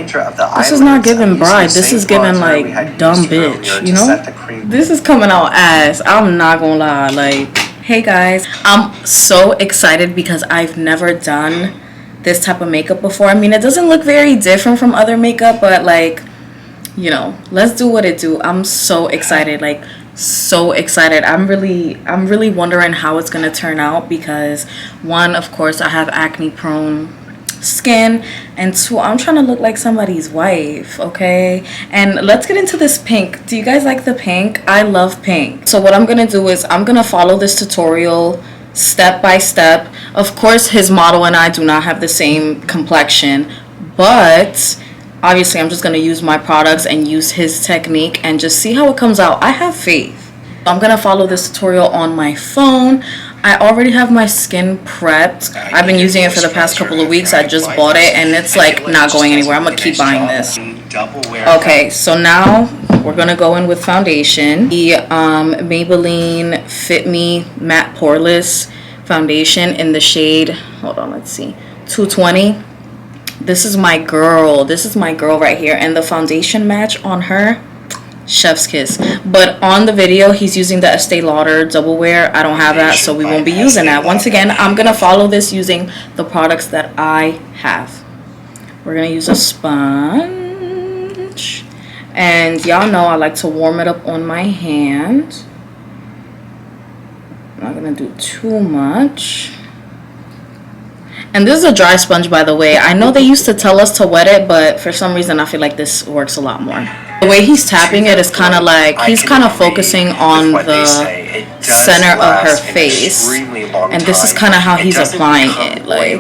remainder of the This is not giving bride. This is giving like dumb bitch, you know? This is coming out ass. I'm not gonna lie. Like, hey guys, I'm so excited because I've never done this type of makeup before. I mean, it doesn't look very different from other makeup, but like, you know, let's do what it do. I'm so excited, like so excited. I'm really wondering how it's gonna turn out because one, of course, I have acne prone skin, and two, I'm trying to look like somebody's wife, okay? And let's get into this pink. Do you guys like the pink? I love pink. So what I'm gonna do is I'm gonna follow this tutorial step by step. Of course, his model and I do not have the same complexion, but obviously I'm just gonna use my products and use his technique and just see how it comes out. I have faith. I'm gonna follow this tutorial on my phone. I already have my skin prepped. I've been using it for the past couple of weeks. I just bought it and it's like not going anywhere. I'm gonna keep buying this. Okay, so now we're gonna go in with foundation. The Maybelline Fit Me Matte Poreless Foundation in the shade, hold on, let's see, 220. This is my girl. This is my girl right here. And the foundation match on her, chef's kiss. But on the video, he's using the Estee Lauder Double Wear. I don't have that, so we won't be using that. Once again, I'm going to follow this using the products that I have. We're going to use a sponge. And y'all know I like to warm it up on my hand. I'm not going to do too much. And this is a dry sponge, by the way. I know they used to tell us to wet it, but for some reason I feel like this works a lot more. The way he's tapping it is kind of like, he's kind of focusing on the center of her face. And this is kind of how he's applying it. Like,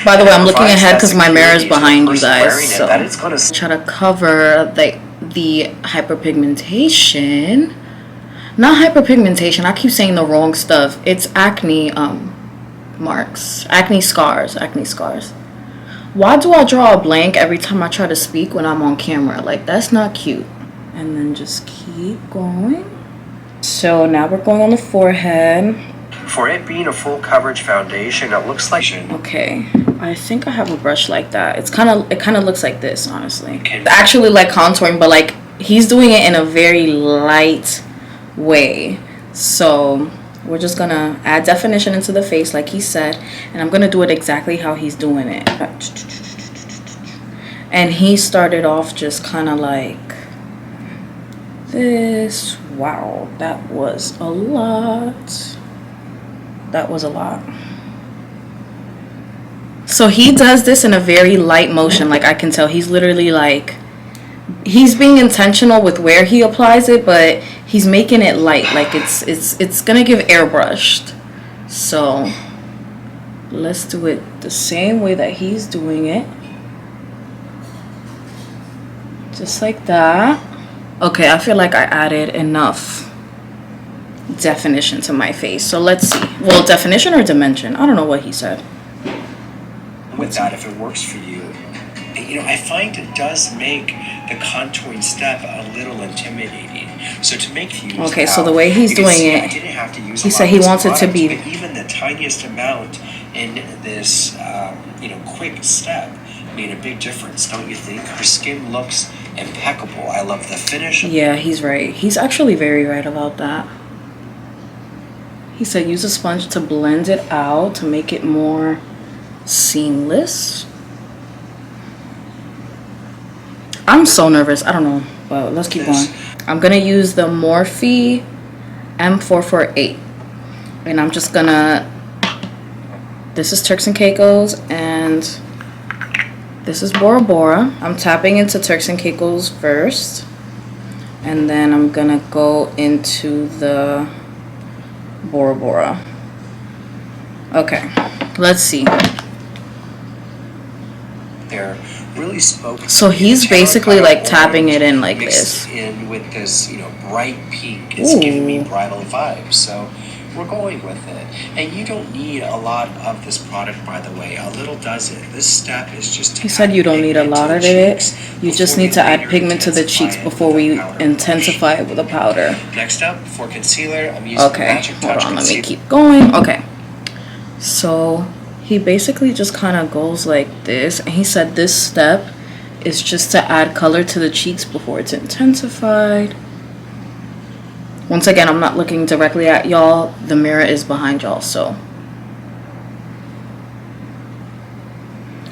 by the way, I'm looking ahead because my mirror is behind you guys. So try to cover the hyperpigmentation. Not hyperpigmentation, I keep saying the wrong stuff. It's acne marks, acne scars. Why do I draw a blank every time I try to speak when I'm on camera? Like, that's not cute. And then just keep going. So now we're going on the forehead. For it being a full coverage foundation, it looks like, okay, I think I have a brush like that. It kind of looks like this, honestly. It's actually like contouring, but like he's doing it in a very light way. So we're just gonna add definition into the face like he said, and I'm gonna do it exactly how he's doing it. And he started off just kind of like this. Wow, that was a lot. That was a lot. So he does this in a very light motion. Like, I can tell he's literally like, he's being intentional with where he applies it, but he's making it light. Like, it's gonna give airbrushed. So let's do it the same way that he's doing it, just like that. Okay, I feel like I added enough definition to my face. So let's see. Well, definition or dimension, I don't know what he said. With that, if it works for you, you know, I find it does make the contouring step a little intimidating. So to make you okay, so the way he's doing it, he said he wants it to be even the tiniest amount in this, you know, quick step made a big difference, don't you think? Her skin looks impeccable. I love the finish. Yeah, he's right. He's actually very right about that. He said use a sponge to blend it out to make it more seamless. I'm so nervous. I don't know, but let's keep going. I'm gonna use the Morphe M448, and I'm just gonna. This is Turks and Caicos, and this is Bora Bora. I'm tapping into Turks and Caicos first, and then I'm gonna go into the Bora Bora. Okay, let's see. They're really spoke. So he's basically like tapping it in like this. In with this, you know, bright pink. It's giving me bridal vibes. So we're going with it. And you don't need a lot of this product, by the way. A little does it. This step is just. He said you don't need a lot of it. You just need to add pigment to the cheeks before we intensify it with a powder. Next up, for concealer, I'm using okay, hold on. Let me keep going. Okay. So he basically just kind of goes like this, and he said this step is just to add color to the cheeks before it's intensified. Once again, I'm not looking directly at y'all, the mirror is behind y'all. So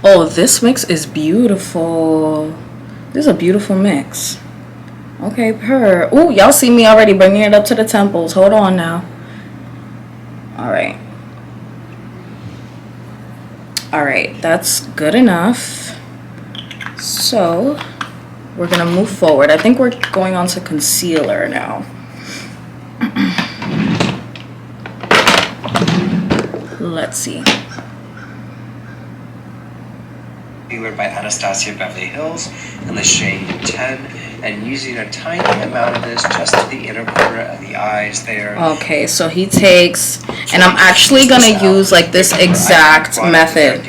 oh, this mix is beautiful. This is a beautiful mix. Okay, oh, y'all see me already bringing it up to the temples. Hold on now. All right, that's good enough. So we're gonna move forward. I think we're going on to concealer now. Let's see. By Anastasia Beverly Hills in the shade 10, and using a tiny amount of this just to the inner corner of the eyes there. Okay, so he takes, and I'm actually gonna use like this exact method.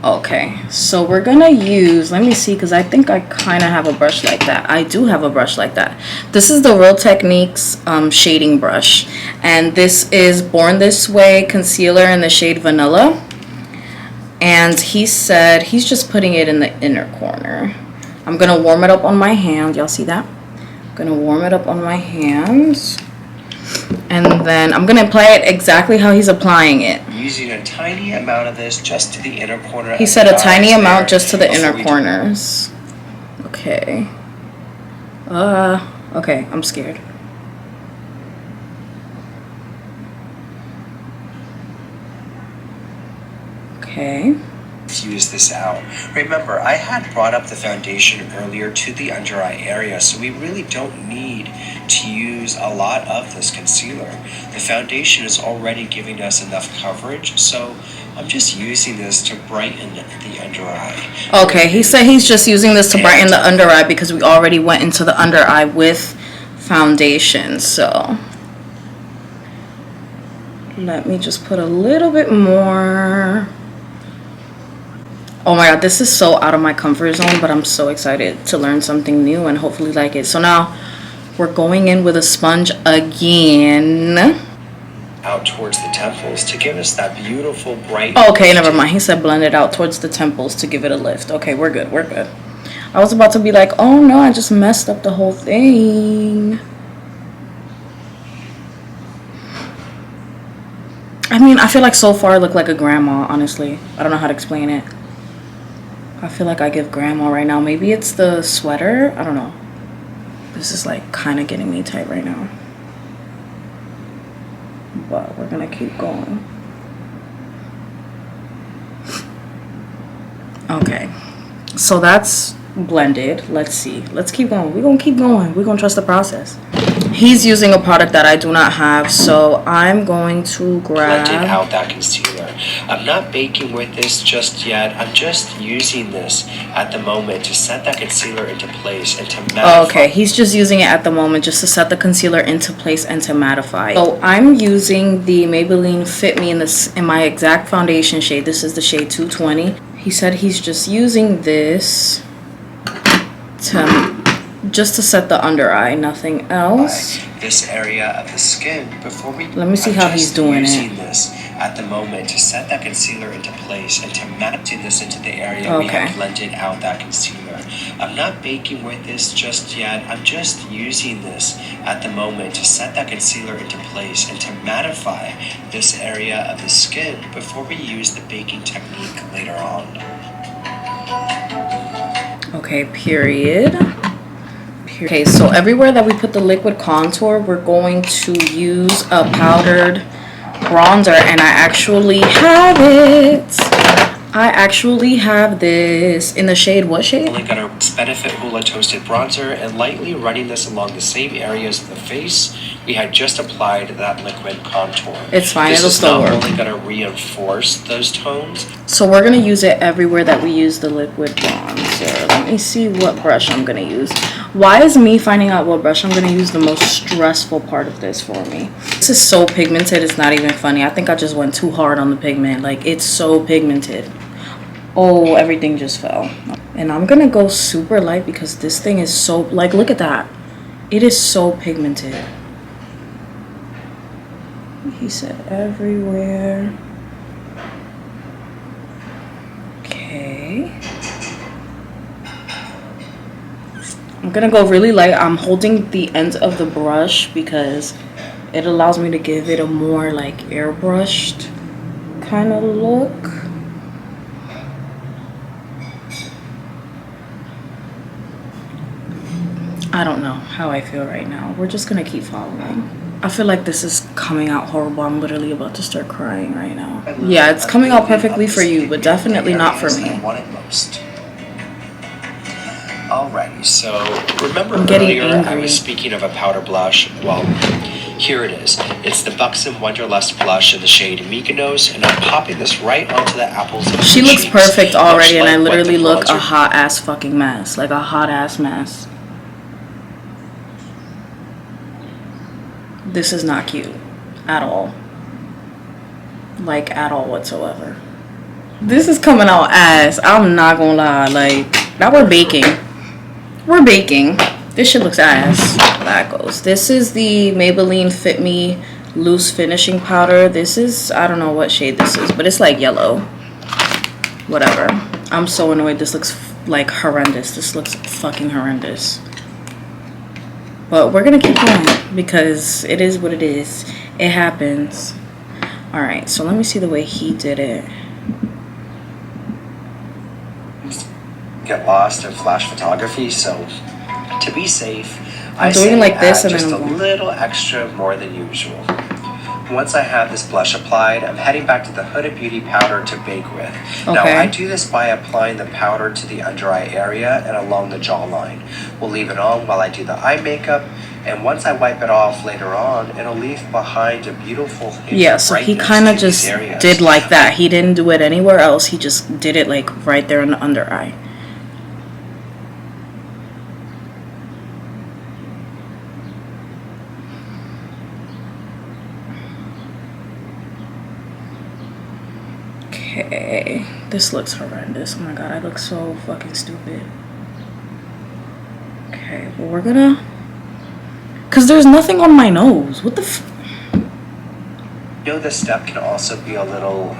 Okay, so we're gonna use, let me see, because I think I kind of have a brush like that. I do have a brush like that. This is the Real Techniques shading brush, and this is Born This Way concealer in the shade Vanilla. And he said he's just putting it in the inner corner. I'm gonna warm it up on my hand. Y'all see that? I'm gonna warm it up on my hands, and then I'm gonna apply it exactly how he's applying it. Using a tiny amount of this just to the inner corner. He said a tiny amount just to the inner corners. Okay. Okay, I'm scared. Okay. Fuse this out. Remember, I had brought up the foundation earlier to the under eye area, so we really don't need to use a lot of this concealer. The foundation is already giving us enough coverage, so I'm just using this to brighten the under eye. Okay, he said he's just using this to brighten the under eye because we already went into the under eye with foundation, so let me just put a little bit more. Oh my god, this is so out of my comfort zone, but I'm so excited to learn something new and hopefully like it. So now we're going in with a sponge again. Out towards the temples to give us that beautiful bright. Okay, never mind. He said blend it out towards the temples to give it a lift. Okay, we're good. We're good. I was about to be like, oh no, I just messed up the whole thing. I mean, I feel like so far I look like a grandma, honestly. I don't know how to explain it. I feel like I give grandma right now. Maybe it's the sweater. I don't know. This is like kind of getting me tight right now. But we're going to keep going. Okay. So that's blended. Let's see. Let's keep going. We're going to keep going. We're going to trust the process. He's using a product that I do not have, so I'm going to grab... Blending out that concealer. I'm not baking with this just yet. I'm just using this at the moment to set that concealer into place and to mattify. Okay, he's just using it at the moment just to set the concealer into place and to mattify. So I'm using the Maybelline Fit Me in my exact foundation shade. This is the shade 220. He said he's just using this just to set the under eye, nothing else. This area of the skin before we. Let me see how he's doing using it. This at the moment to set that concealer into place and to map this into the area we have blended out that concealer. I'm not baking with this just yet. I'm just using this at the moment to set that concealer into place and to mattify this area of the skin before we use the baking technique later on. Okay, period. Okay, so everywhere that we put the liquid contour, we're going to use a powdered bronzer, and I actually have it. I actually have this in the shade, what shade? Only got our Benefit Hula Toasted Bronzer and lightly running this along the same areas of the face we had just applied that liquid contour. It's fine, it'll still work. This is not only going to reinforce those tones. So we're going to use it everywhere that we use the liquid bronzer. Let me see what brush I'm going to use. Why is me finding out what brush I'm going to use the most stressful part of this for me? This is so pigmented, it's not even funny. I think I just went too hard on the pigment. Like, it's so pigmented. Oh, everything just fell. And I'm going to go super light because this thing is so, like, look at that. It is so pigmented. He said everywhere. I'm gonna go really light. I'm holding the ends of the brush because it allows me to give it a more like airbrushed kind of look. I don't know how I feel right now. We're just gonna keep following. I feel like this is coming out horrible. I'm literally about to start crying right now. Yeah, it's coming out perfectly for you, but definitely not for me. Alrighty, so remember earlier I was speaking of a powder blush? Well, here it is. It's the Buxom Wanderlust blush in the shade Mykonos, and I'm popping this right onto the apples of She looks perfect already, and I literally look a hot ass fucking mess. Like a hot ass mess. This is not cute at all. Like at all whatsoever. This is coming out ass. I'm not gonna lie. Like, now we're baking. We're baking. This shit looks ass. That goes. This is the Maybelline Fit Me Loose Finishing Powder. This is, I don't know what shade this is, but it's like yellow. Whatever. I'm so annoyed. This looks like horrendous. This looks fucking horrendous. But we're gonna keep going because it is what it is. It happens. Alright, so let me see the way he did it. Get lost in flash photography, so to be safe, I'm doing like this and just then a little extra more than usual. Once I have this blush applied, I'm heading back to the Huda Beauty powder to bake with. Okay. Now, I do this by applying the powder to the under eye area and along the jawline. We'll leave it on while I do the eye makeup, and once I wipe it off later on, it'll leave behind a beautiful hint. Yeah, so he kind of just did like that. He didn't do it anywhere else. He just did it like right there in the under eye. Okay, this looks horrendous. Oh my god, I look so fucking stupid. Okay, well we're gonna... Cause there's nothing on my nose. What the You know, this step can also be a little,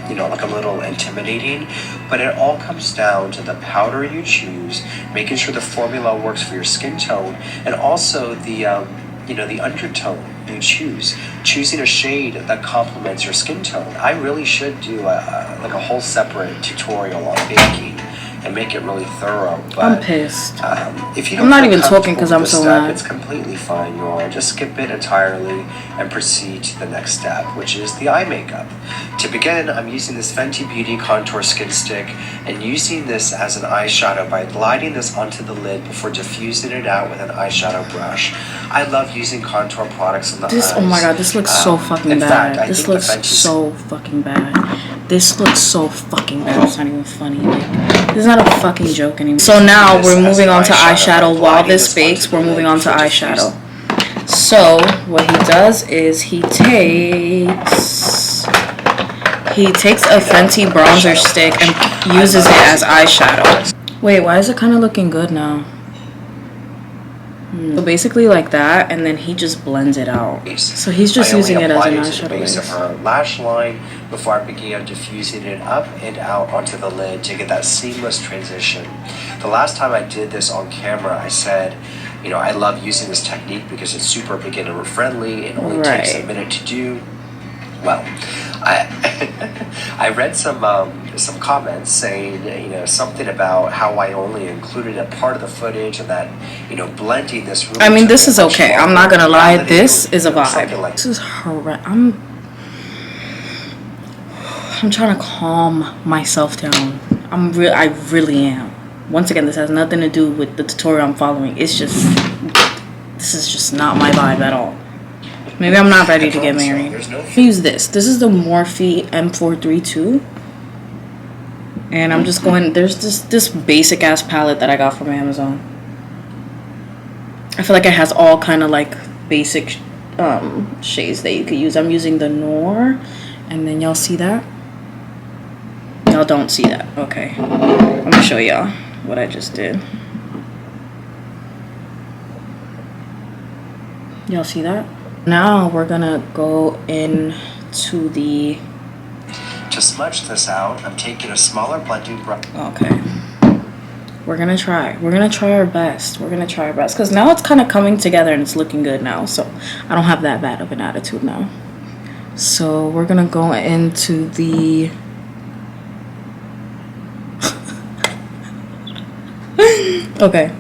you know, like a little intimidating, but it all comes down to the powder you choose, making sure the formula works for your skin tone, and also the, you know, the undertone you choose. Choosing a shade that complements your skin tone. I really should do like a whole separate tutorial on baking and make it really thorough. But, I'm pissed. If you don't I'm not even talking because I'm so mad. It's completely fine, you all. Just skip it entirely and proceed to the next step, which is the eye makeup. To begin, I'm using this Fenty Beauty Contour Skin Stick and using this as an eyeshadow by gliding this onto the lid before diffusing it out with an eyeshadow brush. I love using contour products on the eyes. Oh my god, this looks so fucking bad. This looks so fucking bad. This looks so fucking bad. It's not even funny. Like, this is not a fucking joke anymore. So now we're moving on to eyeshadow. While this bakes, we're moving on to eyeshadow. So what he does is he takes a Fenty bronzer stick and uses it as eyeshadow. Wait, why is it kind of looking good now? So basically like that, and then he just blends it out. So he's just using it as an eyeshadow base of her lash line before I began diffusing it up and out onto the lid to get that seamless transition. The last time I did this on camera, I said, you know, I love using this technique because it's super beginner friendly. It only takes a minute to do. Well, I read some comments saying, you know, something about how I only included a part of the footage and that, you know, blending this really... I mean, this is okay. I'm not gonna lie. This is a vibe. Like this is horrendous. I'm trying to calm myself down. I really am. Once again, this has nothing to do with the tutorial I'm following. It's just, this is just not my vibe at all. Maybe I'm not ready to get married. Use this. This is the Morphe M432. And I'm just going, there's this basic ass palette that I got from Amazon. I feel like it has all kind of like basic shades that you could use. I'm using the Noir. And then y'all see that? Y'all don't see that. Okay. I'm gonna show y'all what I just did. Y'all see that? Now we're gonna go into the... To smudge this out, I'm taking a smaller blending brush. Okay. We're gonna try. We're gonna try our best. We're gonna try our best. Because now it's kind of coming together and it's looking good now. So I don't have that bad of an attitude now. So we're gonna go into the... Okay.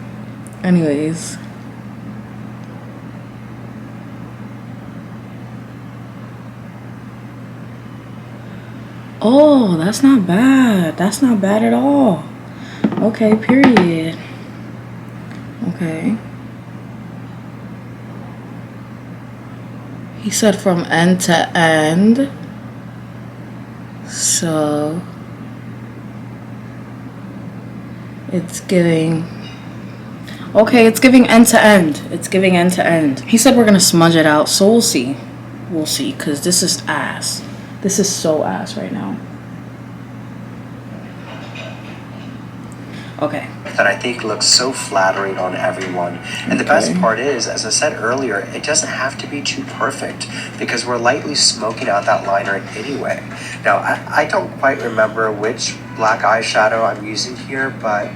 Anyways. Oh, that's not bad. That's not bad at all. Okay, period. Okay. He said from end to end. So it's giving... Okay, it's giving end to end. It's giving end to end. He said we're gonna smudge it out, so we'll see. We'll see, because this is ass. This is so ass right now. Okay. That I think looks so flattering on everyone. And the best part is, as I said earlier, it doesn't have to be too perfect because we're lightly smoking out that liner anyway. Now, I don't quite remember which black eyeshadow I'm using here, but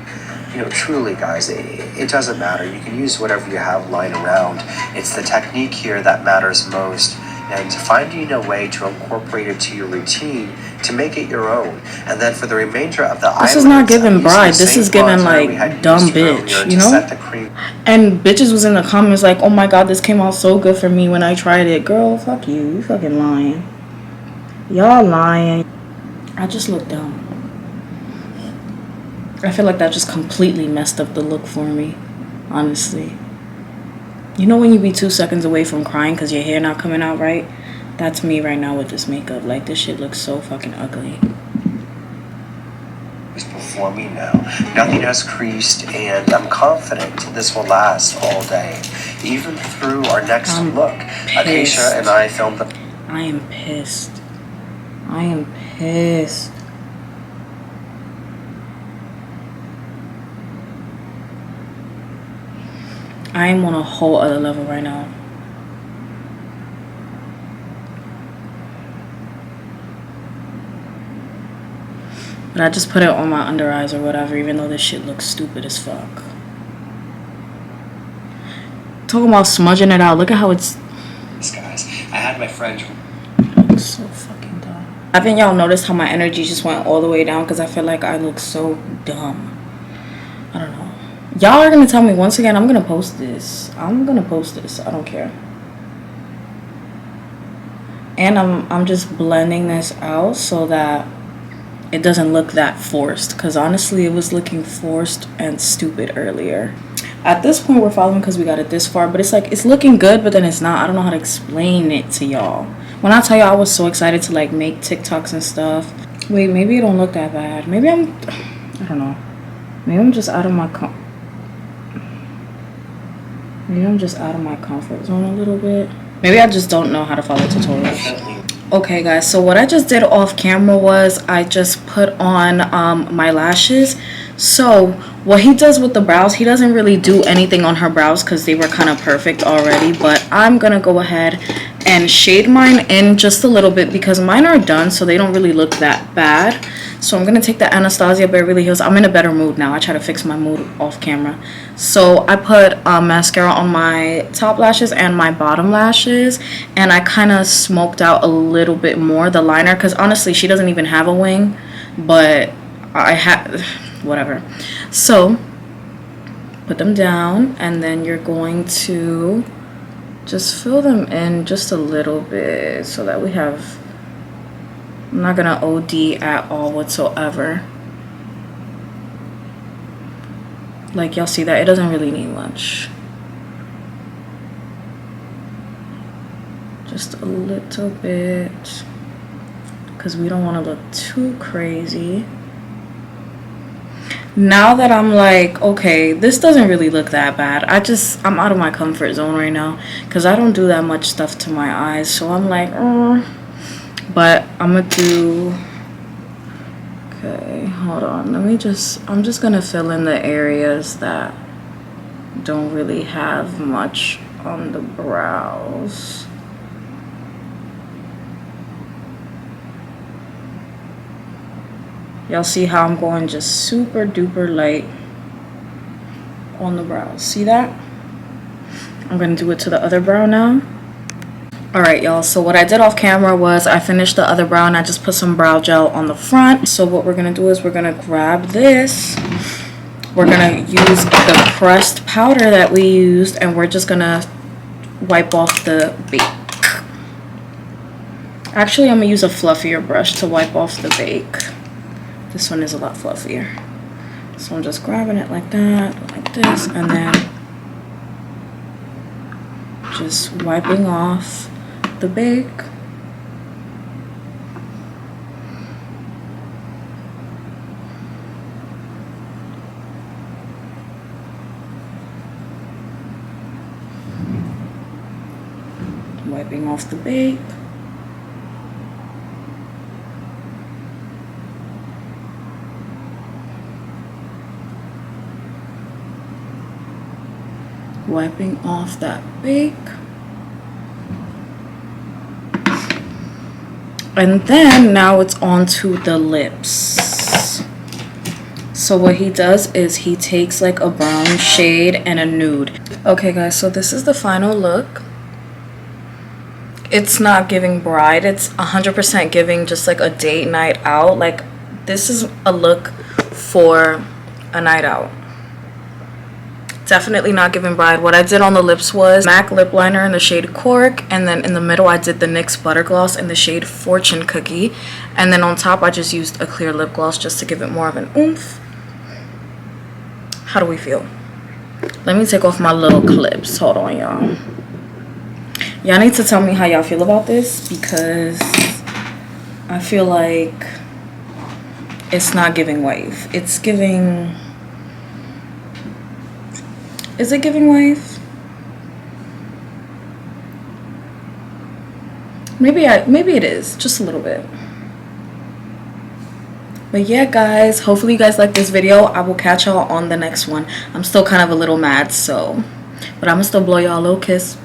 you know, truly guys, it doesn't matter. You can use whatever you have lying around. It's the technique here that matters most. And finding a way to incorporate it to your routine to make it your own. And then for the remainder of the this is not giving bride. This is giving like dumb bitch, you know? And bitches was in the comments like, oh my god, this came out so good for me when I tried it. Girl, fuck you. You fucking lying. Y'all lying. I just look dumb. I feel like that just completely messed up the look for me, honestly. You know when you be 2 seconds away from crying because your hair not coming out right? That's me right now with this makeup. Like, this shit looks so fucking ugly. Is performing now. Nothing has creased, and I'm confident this will last all day. Even through our next look. Acacia and I filmed the... I am pissed. I am pissed. I am on a whole other level right now. But I just put it on my under eyes or whatever, even though this shit looks stupid as fuck. Talking about smudging it out. Look at how it's... Guys, I had my friend... It looks so fucking dumb. I think y'all noticed how my energy just went all the way down because I feel like I look so dumb. I don't know. Y'all are gonna tell me once again. I'm gonna post this. I'm gonna post this. I don't care. And I'm just blending this out so that it doesn't look that forced. Because honestly, it was looking forced and stupid earlier. At this point, we're following because we got it this far. But it's like it's looking good, but then it's not. I don't know how to explain it to y'all. When I tell y'all, I was so excited to like make TikToks and stuff. Wait, maybe it don't look that bad. Maybe I don't know. Maybe I'm just out of my Maybe I'm just out of my comfort zone a little bit. Maybe I just don't know how to follow tutorials. Okay, guys, so what I just did off camera was I just put on my lashes. So what he does with the brows, he doesn't really do anything on her brows because they were kind of perfect already. But I'm going to go ahead and shade mine in just a little bit because mine are done, so they don't really look that bad. So I'm going to take the Anastasia Beverly Hills. I'm in a better mood now. I try to fix my mood off camera. So I put mascara on my top lashes and my bottom lashes. And I kind of smoked out a little bit more the liner. Because honestly, she doesn't even have a wing. But I had... whatever. So put them down. And then you're going to just fill them in just a little bit. So that we have... I'm not gonna OD at all whatsoever. Like y'all see that it doesn't really need much. Just a little bit, because we don't want to look too crazy. Now that I'm like, okay, this doesn't really look that bad. I'm out of my comfort zone right now because I don't do that much stuff to my eyes. So I'm like, but I'm gonna do, okay, hold on. I'm just gonna fill in the areas that don't really have much on the brows. Y'all see how I'm going just super duper light. on the brows. See that? I'm gonna do it to the other brow now. Alright y'all, so what I did off camera was I finished the other brow and I just put some brow gel on the front. So what we're gonna do is we're gonna grab this. We're gonna use the pressed powder that we used and we're just gonna wipe off the bake. Actually, I'm gonna use a fluffier brush to wipe off the bake. This one is a lot fluffier. So I'm just grabbing it like that, like this, and then just wiping off the bake. Wiping off the bake. Wiping off that bake. And then now it's on to the lips. So what he does is he takes like a brown shade and a nude. Okay guys, so this is the final look. It's not giving bride, it's 100% giving just like a date night out. Like this is a look for a night out. Definitely not giving bride. What I did on the lips was MAC lip liner in the shade Cork, and then in the middle I did the NYX butter gloss in the shade Fortune Cookie, and then on top I just used a clear lip gloss just to give it more of an oomph. How do we feel? Let me take off my little clips. Hold on, y'all. Y'all need to tell me how y'all feel about this because I feel like it's not giving wave. It's giving... Is it giving wave? Maybe it is, just a little bit. But yeah guys, hopefully you guys like this video. I will catch y'all on the next one. I'm still kind of a little mad, so, but I'm gonna still blow y'all a little kiss.